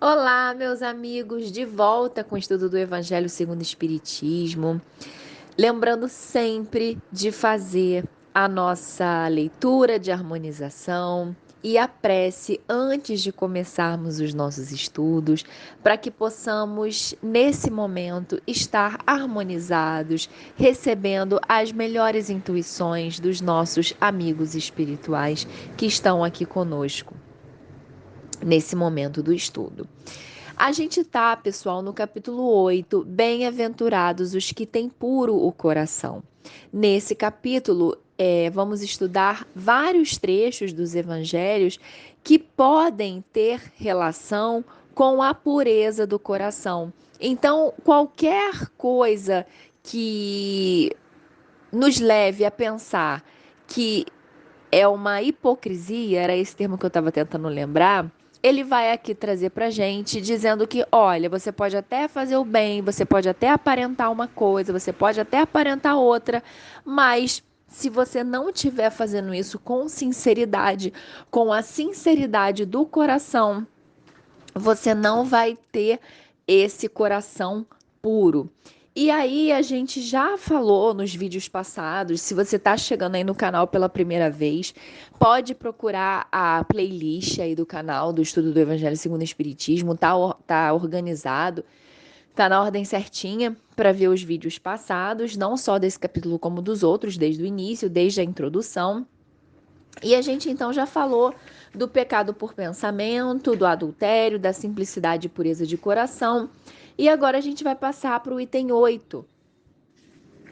Olá, meus amigos, de volta com o estudo do Evangelho segundo o Espiritismo. Lembrando sempre de fazer a nossa leitura de harmonização e a prece antes de começarmos os nossos estudos, para que possamos, nesse momento, estar harmonizados, recebendo as melhores intuições dos nossos amigos espirituais que estão aqui conosco nesse momento do estudo. A gente tá, pessoal, no capítulo 8, bem-aventurados os que têm puro o coração. Nesse capítulo, vamos estudar vários trechos dos evangelhos que podem ter relação com a pureza do coração. Então, qualquer coisa que nos leve a pensar que é uma hipocrisia, era esse termo que eu estava tentando lembrar. Ele vai aqui trazer para gente dizendo que, olha, você pode até fazer o bem, você pode até aparentar uma coisa, você pode até aparentar outra, mas se você não estiver fazendo isso com sinceridade, com a sinceridade do coração, você não vai ter esse coração puro. E aí a gente já falou nos vídeos passados, se você está chegando aí no canal pela primeira vez, pode procurar a playlist aí do canal do Estudo do Evangelho segundo o Espiritismo, tá organizado, tá na ordem certinha para ver os vídeos passados, não só desse capítulo como dos outros, desde o início, desde a introdução. E a gente então já falou do pecado por pensamento, do adultério, da simplicidade e pureza de coração. E agora a gente vai passar para o item 8,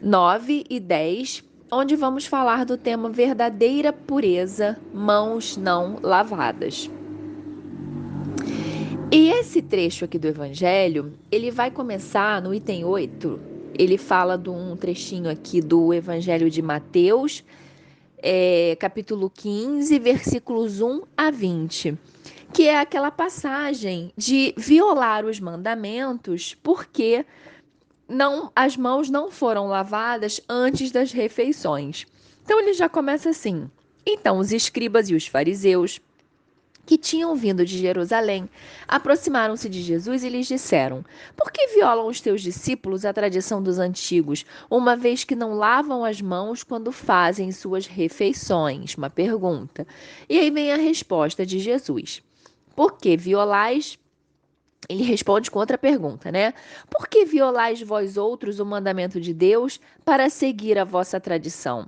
9 e 10, onde vamos falar do tema verdadeira pureza, mãos não lavadas. E esse trecho aqui do Evangelho, ele vai começar no item 8. Ele fala de um trechinho aqui do Evangelho de Mateus, capítulo 15, versículos 1 a 20, que é aquela passagem de violar os mandamentos porque as mãos não foram lavadas antes das refeições. Então ele já começa assim: então os escribas e os fariseus que tinham vindo de Jerusalém, aproximaram-se de Jesus e lhes disseram: Por que violam os teus discípulos a tradição dos antigos, uma vez que não lavam as mãos quando fazem suas refeições? Uma pergunta. E aí vem a resposta de Jesus: Por que violais? Ele responde com outra pergunta, né? Por que violais vós outros o mandamento de Deus para seguir a vossa tradição?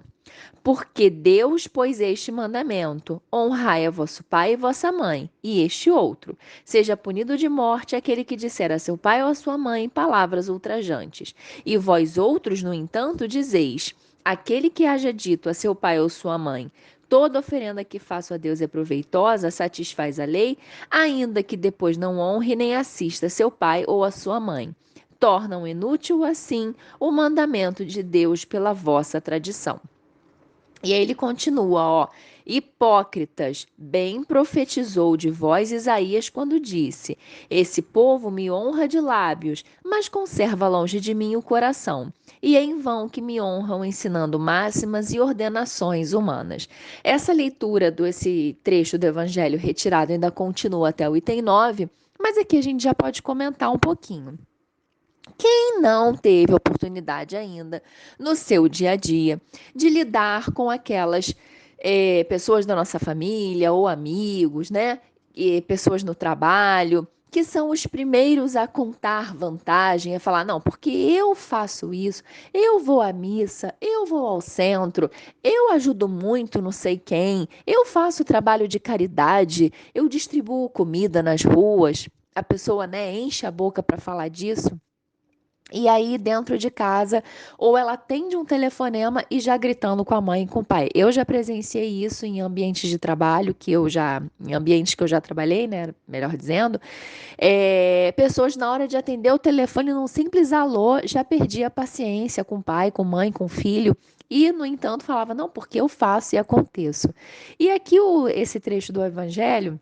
Porque Deus pôs este mandamento: honrai a vosso pai e vossa mãe, e este outro: seja punido de morte aquele que disser a seu pai ou a sua mãe palavras ultrajantes. E vós outros, no entanto, dizeis: aquele que haja dito a seu pai ou sua mãe: toda oferenda que faço a Deus é proveitosa, satisfaz a lei, ainda que depois não honre nem assista seu pai ou a sua mãe. Tornam inútil, assim, o mandamento de Deus pela vossa tradição. E aí ele continua, ó. Hipócritas, bem profetizou de vós Isaías quando disse: Esse povo me honra de lábios, mas conserva longe de mim o coração. E é em vão que me honram ensinando máximas e ordenações humanas. Essa leitura desse trecho do Evangelho retirado ainda continua até o item 9, mas aqui a gente já pode comentar um pouquinho. Quem não teve oportunidade ainda no seu dia a dia de lidar com aquelas pessoas da nossa família ou amigos, né? E pessoas no trabalho, que são os primeiros a contar vantagem, a falar, não, porque eu faço isso, eu vou à missa, eu vou ao centro, eu ajudo muito não sei quem, eu faço trabalho de caridade, eu distribuo comida nas ruas. A pessoa, né, enche a boca para falar disso. E aí, dentro de casa, ou ela atende um telefonema e já gritando com a mãe e com o pai. Eu já presenciei isso em ambientes de trabalho, em ambientes que eu já trabalhei, né? Melhor dizendo, pessoas na hora de atender o telefone num simples alô já perdia a paciência com o pai, com a mãe, com o filho. E, no entanto, falava, não, porque eu faço e aconteço. E aqui esse trecho do Evangelho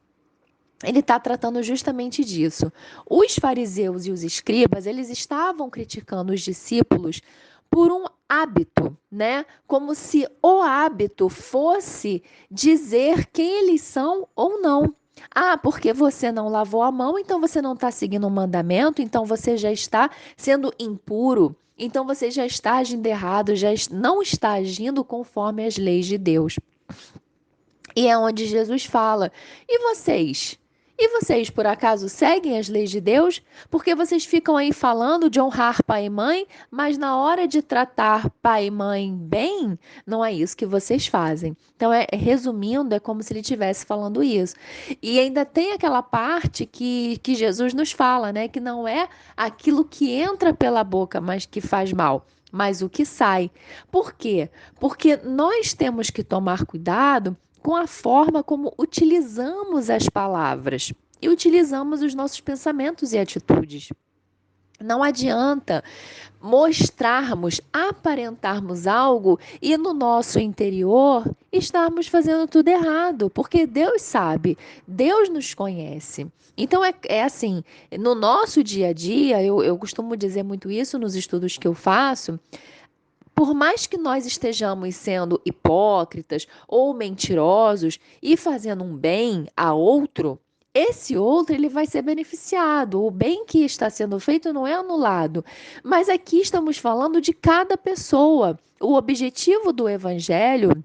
ele está tratando justamente disso. Os fariseus e os escribas, eles estavam criticando os discípulos por um hábito, né? Como se o hábito fosse dizer quem eles são ou não. Ah, porque você não lavou a mão, então você não está seguindo o mandamento, então você já está sendo impuro, então você já está agindo errado, não está agindo conforme as leis de Deus. E é onde Jesus fala: e vocês? E vocês, por acaso, seguem as leis de Deus? Porque vocês ficam aí falando de honrar pai e mãe, mas na hora de tratar pai e mãe bem, não é isso que vocês fazem. Então, resumindo, é como se ele estivesse falando isso. E ainda tem aquela parte que Jesus nos fala, né? Que não é aquilo que entra pela boca, mas que faz mal, mas o que sai. Por quê? Porque nós temos que tomar cuidado com a forma como utilizamos as palavras e utilizamos os nossos pensamentos e atitudes. Não adianta mostrarmos, aparentarmos algo e no nosso interior estarmos fazendo tudo errado, porque Deus sabe, Deus nos conhece. Então é assim, no nosso dia a dia, eu costumo dizer muito isso nos estudos que eu faço. Por mais que nós estejamos sendo hipócritas ou mentirosos e fazendo um bem a outro, esse outro ele vai ser beneficiado. O bem que está sendo feito não é anulado. Mas aqui estamos falando de cada pessoa. O objetivo do evangelho,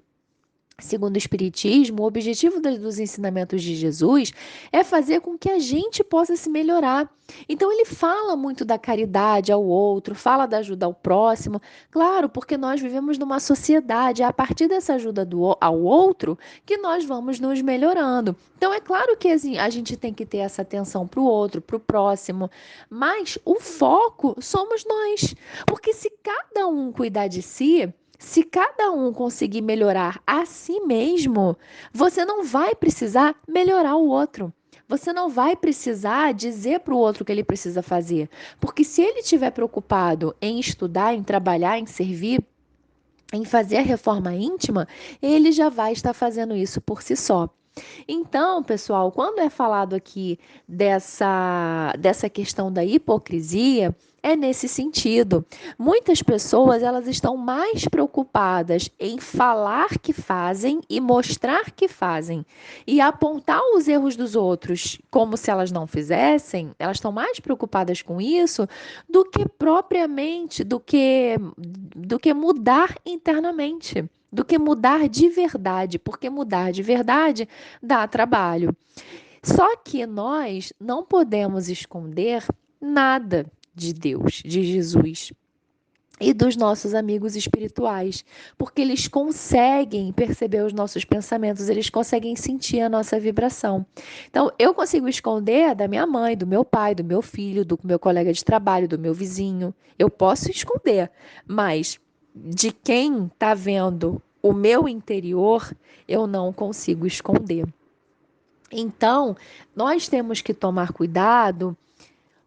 segundo o Espiritismo, o objetivo dos ensinamentos de Jesus é fazer com que a gente possa se melhorar. Então, ele fala muito da caridade ao outro, fala da ajuda ao próximo, claro, porque nós vivemos numa sociedade, é a partir dessa ajuda ao outro que nós vamos nos melhorando. Então, é claro que assim, a gente tem que ter essa atenção para o outro, para o próximo, mas o foco somos nós, porque se cada um cuidar de si, se cada um conseguir melhorar a si mesmo, você não vai precisar melhorar o outro. Você não vai precisar dizer para o outro o que ele precisa fazer. Porque se ele estiver preocupado em estudar, em trabalhar, em servir, em fazer a reforma íntima, ele já vai estar fazendo isso por si só. Então, pessoal, quando é falado aqui dessa questão da hipocrisia, é nesse sentido. Muitas pessoas elas estão mais preocupadas em falar que fazem e mostrar que fazem e apontar os erros dos outros como se elas não fizessem. Elas estão mais preocupadas com isso do que propriamente do que mudar internamente, do que mudar de verdade, porque mudar de verdade dá trabalho. Só que nós não podemos esconder nada de Deus, de Jesus e dos nossos amigos espirituais, porque eles conseguem perceber os nossos pensamentos, eles conseguem sentir a nossa vibração. Então, eu consigo esconder da minha mãe, do meu pai, do meu filho, do meu colega de trabalho, do meu vizinho. Eu posso esconder, mas de quem está vendo o meu interior, eu não consigo esconder. Então, nós temos que tomar cuidado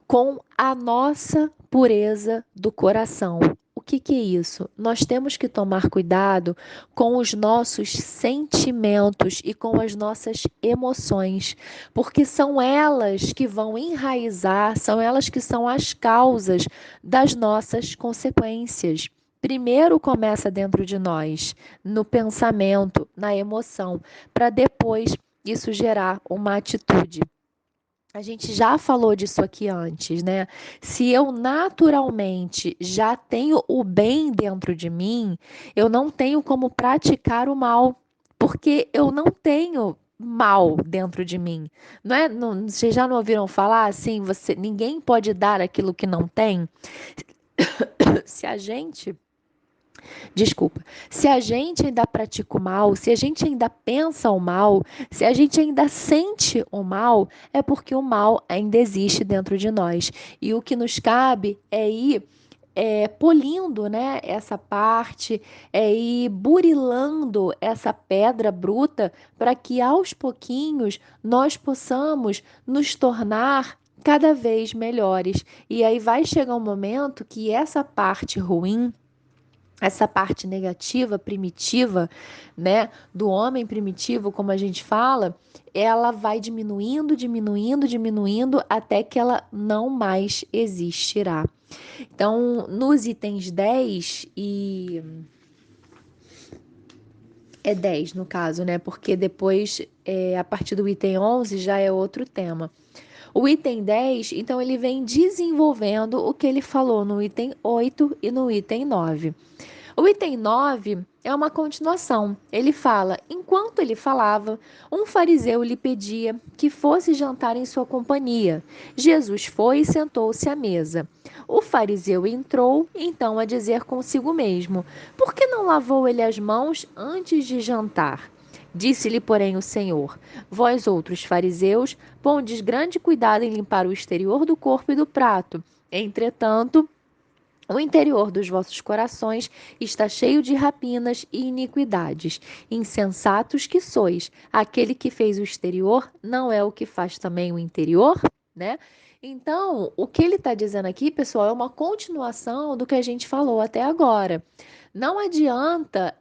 com a nossa pureza do coração. O que que é isso? Nós temos que tomar cuidado com os nossos sentimentos e com as nossas emoções, porque são elas que vão enraizar, são elas que são as causas das nossas consequências. Primeiro começa dentro de nós, no pensamento, na emoção, para depois isso gerar uma atitude. A gente já falou disso aqui antes, né? Se eu naturalmente já tenho o bem dentro de mim, eu não tenho como praticar o mal, porque eu não tenho mal dentro de mim. Não é? Não, vocês já não ouviram falar assim, ninguém pode dar aquilo que não tem? Se a gente Desculpa. Se a gente ainda pratica o mal, se a gente ainda pensa o mal, se a gente ainda sente o mal, é porque o mal ainda existe dentro de nós. E o que nos cabe é ir polindo, né, essa parte, é ir burilando essa pedra bruta para que aos pouquinhos nós possamos nos tornar cada vez melhores. E aí vai chegar um momento que essa parte ruim, essa parte negativa, primitiva, né, do homem primitivo, como a gente fala, ela vai diminuindo, diminuindo, diminuindo até que ela não mais existirá. Então, nos itens 10 e É 10 no caso, né? Porque depois, a partir do item 11, já é outro tema. O item 10, então, ele vem desenvolvendo o que ele falou no item 8 e no item 9. O item 9 é uma continuação. Ele fala: enquanto ele falava, um fariseu lhe pedia que fosse jantar em sua companhia. Jesus foi e sentou-se à mesa. O fariseu entrou, então, a dizer consigo mesmo: por que não lavou ele as mãos antes de jantar? Disse-lhe, porém, o Senhor: vós outros fariseus, pondes grande cuidado em limpar o exterior do corpo e do prato. Entretanto, o interior dos vossos corações está cheio de rapinas e iniquidades. Insensatos que sois, aquele que fez o exterior não é o que faz também o interior, né? Então, o que ele está dizendo aqui, pessoal, é uma continuação do que a gente falou até agora. Não adianta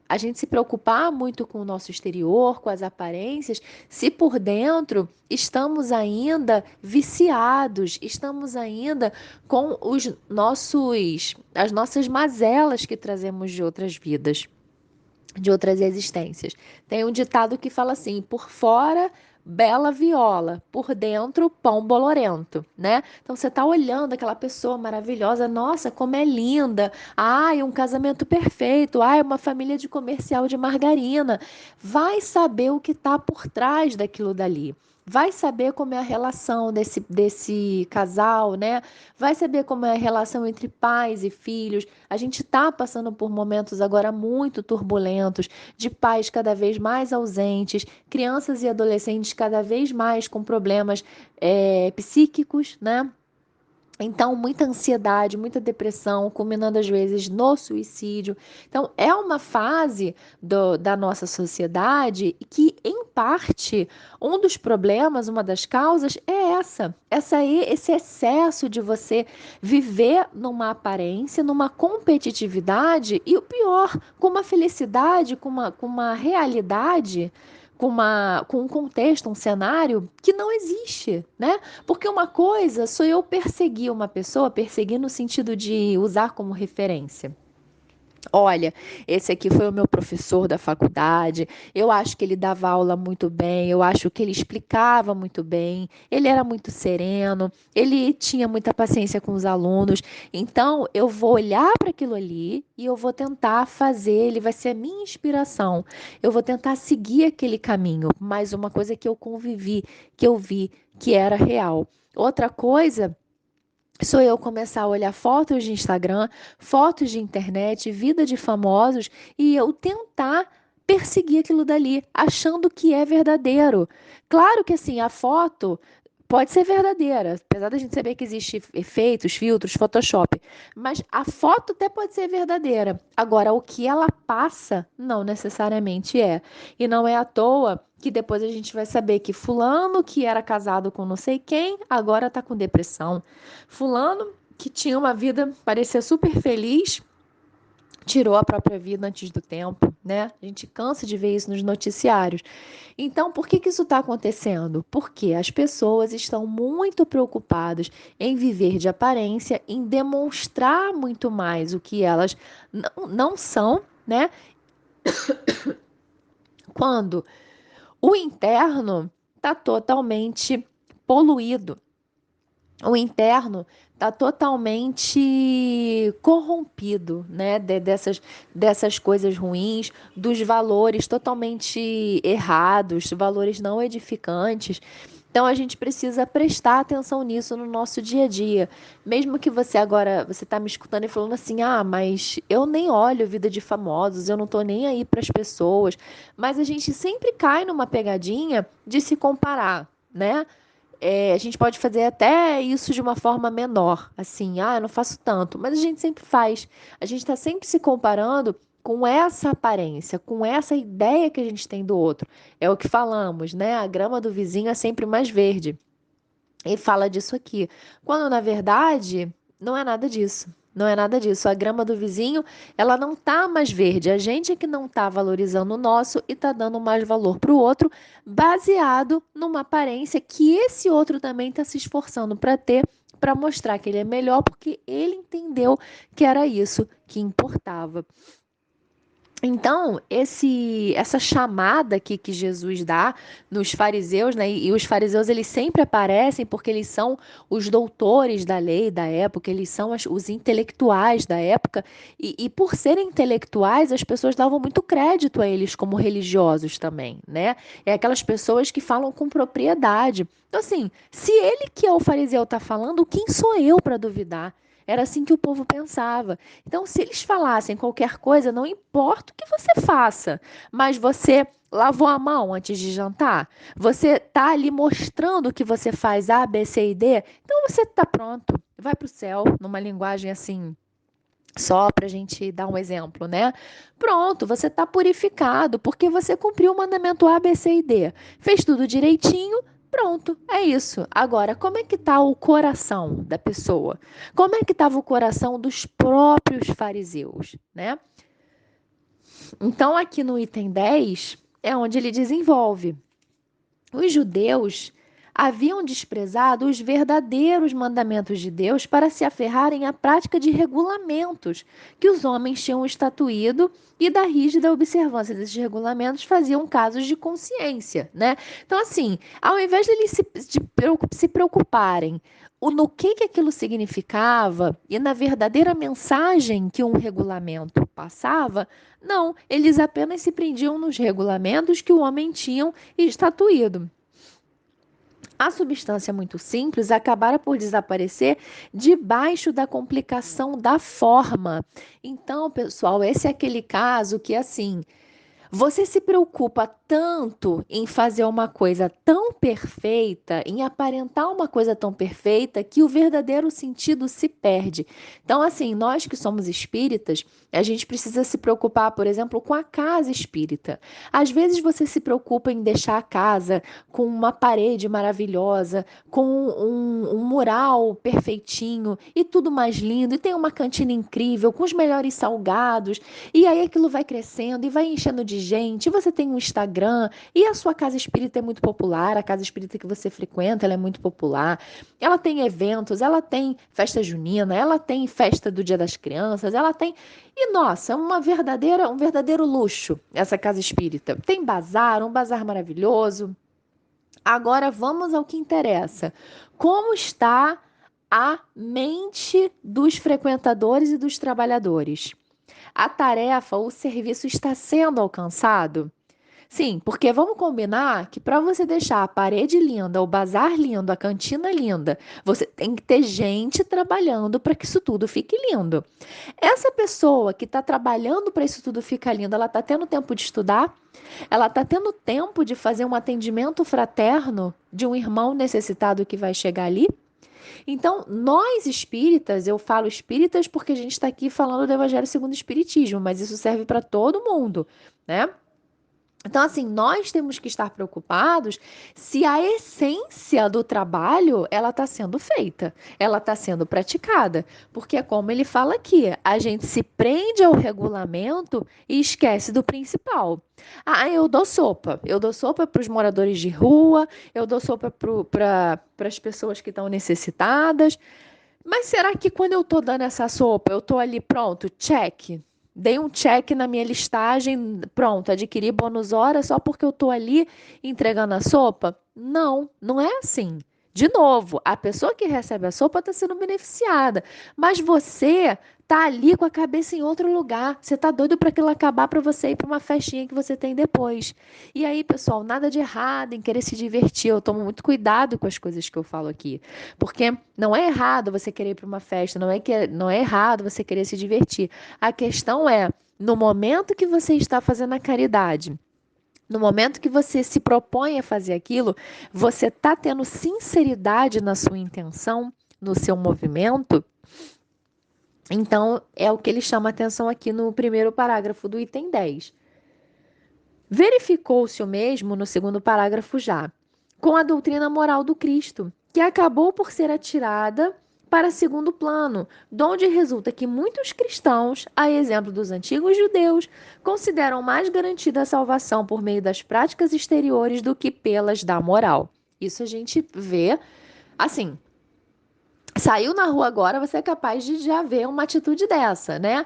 a gente se preocupar muito com o nosso exterior, com as aparências, se por dentro estamos ainda viciados, estamos ainda com as nossas mazelas que trazemos de outras vidas, de outras existências. Tem um ditado que fala assim: por fora bela viola, por dentro pão bolorento, né? Então você tá olhando aquela pessoa maravilhosa, nossa, como é linda. Ai, um casamento perfeito. Ai, uma família de comercial de margarina. Vai saber o que tá por trás daquilo dali. Vai saber como é a relação desse casal, né? Vai saber como é a relação entre pais e filhos. A gente está passando por momentos agora muito turbulentos, de pais cada vez mais ausentes, crianças e adolescentes cada vez mais com problemas psíquicos, né? Então, muita ansiedade, muita depressão, culminando às vezes no suicídio. Então, é uma fase da nossa sociedade que, em parte, um dos problemas, uma das causas é esse excesso de você viver numa aparência, numa competitividade e o pior, com uma felicidade, com uma realidade, com um contexto, um cenário que não existe, né? Porque uma coisa sou eu perseguir uma pessoa, perseguir no sentido de usar como referência. Olha, esse aqui foi o meu professor da faculdade. Eu acho que ele dava aula muito bem, eu acho que ele explicava muito bem, ele era muito sereno, ele tinha muita paciência com os alunos. Então, eu vou olhar para aquilo ali e eu vou tentar fazer, ele vai ser a minha inspiração. Eu vou tentar seguir aquele caminho. Mas uma coisa que eu convivi, que eu vi que era real. Outra coisa sou eu começar a olhar fotos de Instagram, fotos de internet, vida de famosos e eu tentar perseguir aquilo dali, achando que é verdadeiro. Claro que assim, a foto pode ser verdadeira, apesar da gente saber que existe efeitos, filtros, Photoshop, mas a foto até pode ser verdadeira. Agora, o que ela passa, não necessariamente é. E não é à toa que depois a gente vai saber que fulano que era casado com não sei quem, agora tá com depressão. Fulano que tinha uma vida, parecia super feliz, tirou a própria vida antes do tempo, né? A gente cansa de ver isso nos noticiários. Então, por que que isso está acontecendo? Porque as pessoas estão muito preocupadas em viver de aparência, em demonstrar muito mais o que elas não são, né? Quando o interno está totalmente poluído. O interno está totalmente corrompido, né? Dessas coisas ruins, dos valores totalmente errados, valores não edificantes. Então a gente precisa prestar atenção nisso no nosso dia a dia. Mesmo que você está me escutando e falando assim: "Ah, mas eu nem olho vida de famosos, eu não tô nem aí para as pessoas". Mas a gente sempre cai numa pegadinha de se comparar, né? A gente pode fazer até isso de uma forma menor, assim, eu não faço tanto, mas a gente sempre faz. A gente está sempre se comparando com essa aparência, com essa ideia que a gente tem do outro. É o que falamos, né? A grama do vizinho é sempre mais verde. E fala disso aqui. Quando na verdade não é nada disso. Não é nada disso. A grama do vizinho, ela não tá mais verde. A gente é que não tá valorizando o nosso e tá dando mais valor para o outro, baseado numa aparência que esse outro também está se esforçando para ter, para mostrar que ele é melhor, porque ele entendeu que era isso que importava. Então, essa chamada aqui que Jesus dá nos fariseus, né? E os fariseus eles sempre aparecem porque eles são os doutores da lei da época, eles são os intelectuais da época, e por serem intelectuais, as pessoas davam muito crédito a eles como religiosos também, né? É aquelas pessoas que falam com propriedade. Então, assim, se ele que é o fariseu está falando, quem sou eu para duvidar? Era assim que o povo pensava. Então, se eles falassem qualquer coisa, não importa o que você faça, mas você lavou a mão antes de jantar, você está ali mostrando que você faz A, B, C e D, então você está pronto, vai para o céu, numa linguagem assim. Só para a gente dar um exemplo, né? Pronto, você está purificado, porque você cumpriu o mandamento A, B, C e D. Fez tudo direitinho, pronto, é isso. Agora, como é que está o coração da pessoa? Como é que estava o coração dos próprios fariseus, né? Então, aqui no item 10 é onde ele desenvolve. Os judeus haviam desprezado os verdadeiros mandamentos de Deus para se aferrarem à prática de regulamentos que os homens tinham estatuído e da rígida observância desses regulamentos faziam casos de consciência, né? Então, assim, ao invés de eles se preocuparem no que aquilo significava e na verdadeira mensagem que um regulamento passava, não, eles apenas se prendiam nos regulamentos que o homem tinha estatuído. A substância muito simples acabara por desaparecer debaixo da complicação da forma. Então, pessoal, esse é aquele caso que, assim, você se preocupa tanto em fazer uma coisa tão perfeita, em aparentar uma coisa tão perfeita, que o verdadeiro sentido se perde. Então, assim, nós que somos espíritas, a gente precisa se preocupar, por exemplo, com a casa espírita. Às vezes você se preocupa em deixar a casa com uma parede maravilhosa, com um mural perfeitinho e tudo mais lindo, e tem uma cantina incrível, com os melhores salgados, e aí aquilo vai crescendo e vai enchendo de gente. E você tem um Instagram e a sua casa espírita é muito popular, a casa espírita que você frequenta, ela é muito popular. Ela tem eventos, ela tem festa junina, ela tem festa do Dia das Crianças, ela tem e nossa, um verdadeiro luxo essa casa espírita. Tem bazar, um bazar maravilhoso. Agora vamos ao que interessa. Como está a mente dos frequentadores e dos trabalhadores? A tarefa, o serviço está sendo alcançado? Sim, porque vamos combinar que para você deixar a parede linda, o bazar lindo, a cantina linda, você tem que ter gente trabalhando para que isso tudo fique lindo. Essa pessoa que está trabalhando para isso tudo ficar lindo, ela está tendo tempo de estudar? Ela está tendo tempo de fazer um atendimento fraterno de um irmão necessitado que vai chegar ali? Então, nós espíritas, eu falo espíritas porque a gente está aqui falando do Evangelho segundo o Espiritismo, mas isso serve para todo mundo, né? Então, assim, nós temos que estar preocupados se a essência do trabalho ela está sendo feita, ela está sendo praticada, porque é como ele fala aqui, a gente se prende ao regulamento e esquece do principal. Ah, eu dou sopa para os moradores de rua, eu dou sopa para as pessoas que estão necessitadas, mas será que quando eu tô dando essa sopa, eu tô ali pronto, check? Dei um check na minha listagem, pronto, adquiri bônus hora só porque eu tô ali entregando a sopa? Não, não é assim. De novo, a pessoa que recebe a sopa está sendo beneficiada, mas você tá ali com a cabeça em outro lugar. Você tá doido para aquilo acabar para você ir para uma festinha que você tem depois. E aí, pessoal, nada de errado em querer se divertir. Eu tomo muito cuidado com as coisas que eu falo aqui. Porque não é errado você querer ir para uma festa, não é errado você querer se divertir. A questão é, no momento que você está fazendo a caridade, no momento que você se propõe a fazer aquilo, você está tendo sinceridade na sua intenção, no seu movimento. Então, é o que ele chama atenção aqui no primeiro parágrafo do item 10. Verificou-se o mesmo no segundo parágrafo já, com a doutrina moral do Cristo, que acabou por ser atirada para segundo plano, donde resulta que muitos cristãos, a exemplo dos antigos judeus, consideram mais garantida a salvação por meio das práticas exteriores do que pelas da moral. Isso a gente vê, assim, saiu na rua agora, você é capaz de já ver uma atitude dessa, né?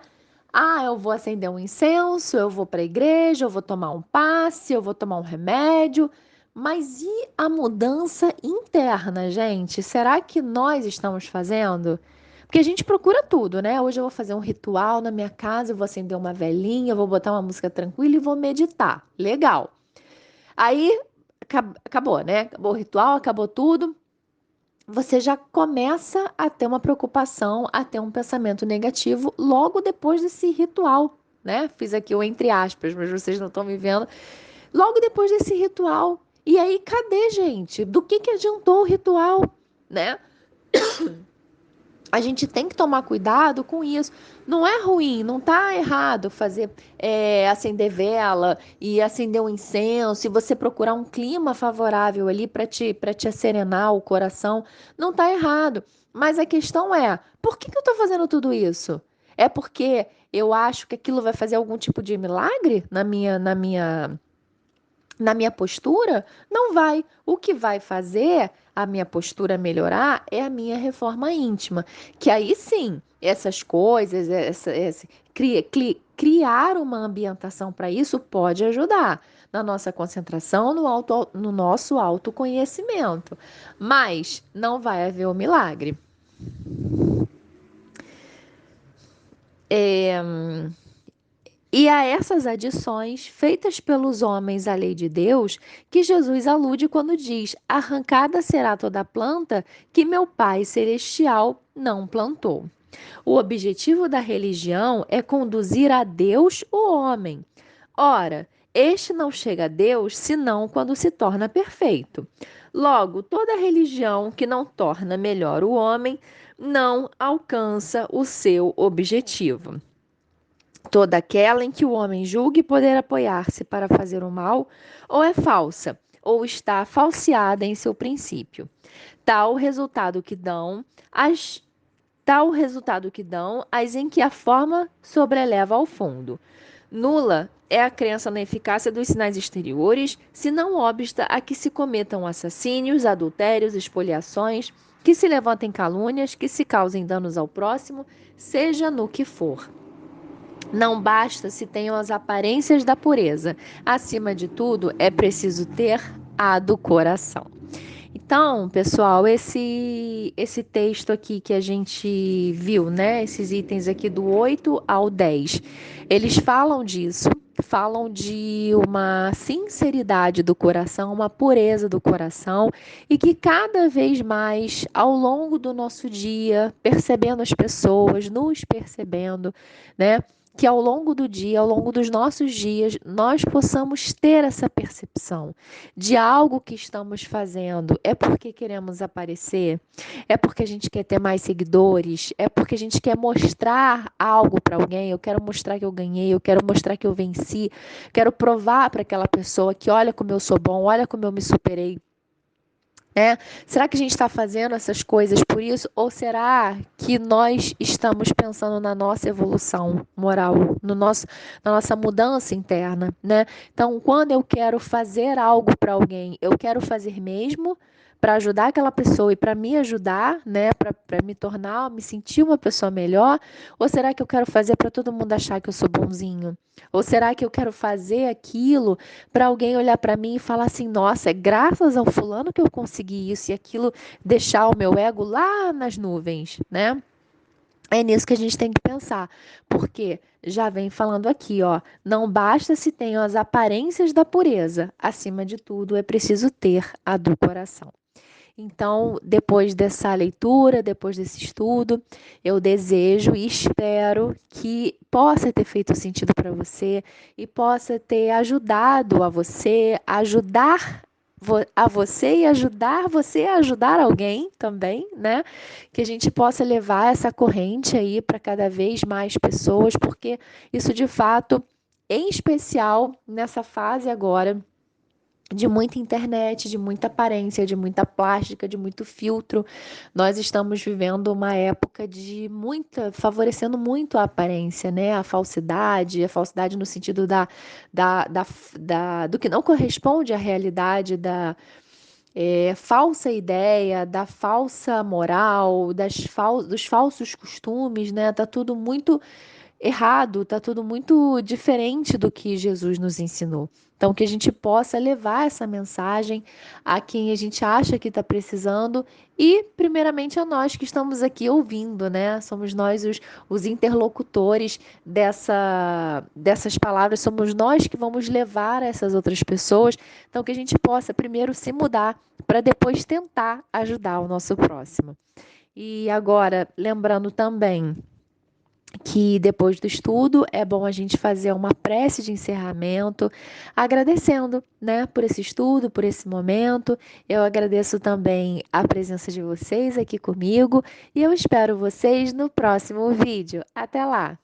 Ah, eu vou acender um incenso, eu vou para a igreja, eu vou tomar um passe, eu vou tomar um remédio. Mas e a mudança interna, gente? Será que nós estamos fazendo? Porque a gente procura tudo, né? Hoje eu vou fazer um ritual na minha casa, eu vou acender uma velinha, eu vou botar uma música tranquila e vou meditar. Legal. Aí acabou, né? Acabou o ritual, acabou tudo. Você já começa a ter uma preocupação, a ter um pensamento negativo logo depois desse ritual, né? Fiz aqui o entre aspas, mas vocês não estão me vendo. Logo depois desse ritual. E aí, cadê, gente? Do que adiantou o ritual, né? A gente tem que tomar cuidado com isso. Não é ruim, não tá errado fazer acender vela e acender um incenso, e você procurar um clima favorável ali para te acerenar o coração. Não tá errado. Mas a questão é, por que eu tô fazendo tudo isso? É porque eu acho que aquilo vai fazer algum tipo de milagre na minha postura? Não vai. O que vai fazer a minha postura melhorar é a minha reforma íntima. Que aí sim, essas coisas, criar uma ambientação para isso pode ajudar na nossa concentração, no nosso autoconhecimento. Mas não vai haver o milagre. E a essas adições feitas pelos homens à lei de Deus, que Jesus alude quando diz: arrancada será toda a planta que meu Pai Celestial não plantou. O objetivo da religião é conduzir a Deus o homem. Ora, este não chega a Deus senão quando se torna perfeito. Logo, toda religião que não torna melhor o homem não alcança o seu objetivo. Toda aquela em que o homem julgue poder apoiar-se para fazer o mal, ou é falsa, ou está falseada em seu princípio. Tal resultado que dão as tal resultado que dão as em que a forma sobreleva ao fundo. Nula é a crença na eficácia dos sinais exteriores, se não obsta a que se cometam assassínios, adultérios, espoliações, que se levantem calúnias, que se causem danos ao próximo, seja no que for. Não basta se tenham as aparências da pureza. Acima de tudo, é preciso ter a do coração. Então, pessoal, esse texto aqui que a gente viu, né? Esses itens aqui do 8 ao 10, eles falam disso, falam de uma sinceridade do coração, uma pureza do coração, e que cada vez mais, ao longo do nosso dia, percebendo as pessoas, nos percebendo, né? Que ao longo do dia, ao longo dos nossos dias, nós possamos ter essa percepção de algo que estamos fazendo. É porque queremos aparecer? É porque a gente quer ter mais seguidores? É porque a gente quer mostrar algo para alguém? Eu quero mostrar que eu ganhei, eu quero mostrar que eu venci, quero provar para aquela pessoa que olha como eu sou bom, olha como eu me superei. Né? Será que a gente está fazendo essas coisas por isso? Ou será que nós estamos pensando na nossa evolução moral, na nossa mudança interna, né? Então, quando eu quero fazer algo para alguém, eu quero fazer mesmo para ajudar aquela pessoa e para me ajudar, né? Para me tornar, me sentir uma pessoa melhor? Ou será que eu quero fazer para todo mundo achar que eu sou bonzinho? Ou será que eu quero fazer aquilo para alguém olhar para mim e falar assim: nossa, é graças ao fulano que eu consegui isso e aquilo, deixar o meu ego lá nas nuvens, né? É nisso que a gente tem que pensar, porque já vem falando aqui, ó, não basta se tenham as aparências da pureza, acima de tudo é preciso ter a do coração. Então, depois dessa leitura, depois desse estudo, eu desejo e espero que possa ter feito sentido para você e possa ter ajudado a você, a você e ajudar você a ajudar alguém também, né? Que a gente possa levar essa corrente aí para cada vez mais pessoas, porque isso de fato, em especial nessa fase agora de muita internet, de muita aparência, de muita plástica, de muito filtro. Nós estamos vivendo uma época de favorecendo muito a aparência, né? A falsidade no sentido do que não corresponde à realidade, da falsa ideia, da falsa moral, dos falsos costumes, né? Tá tudo muito errado, tá tudo muito diferente do que Jesus nos ensinou. Então, que a gente possa levar essa mensagem a quem a gente acha que está precisando e, primeiramente, a nós que estamos aqui ouvindo, né? Somos nós os interlocutores dessas palavras, somos nós que vamos levar a essas outras pessoas. Então, que a gente possa primeiro se mudar para depois tentar ajudar o nosso próximo. E agora, lembrando também que depois do estudo é bom a gente fazer uma prece de encerramento, agradecendo, né, por esse estudo, por esse momento. Eu agradeço também a presença de vocês aqui comigo e eu espero vocês no próximo vídeo. Até lá!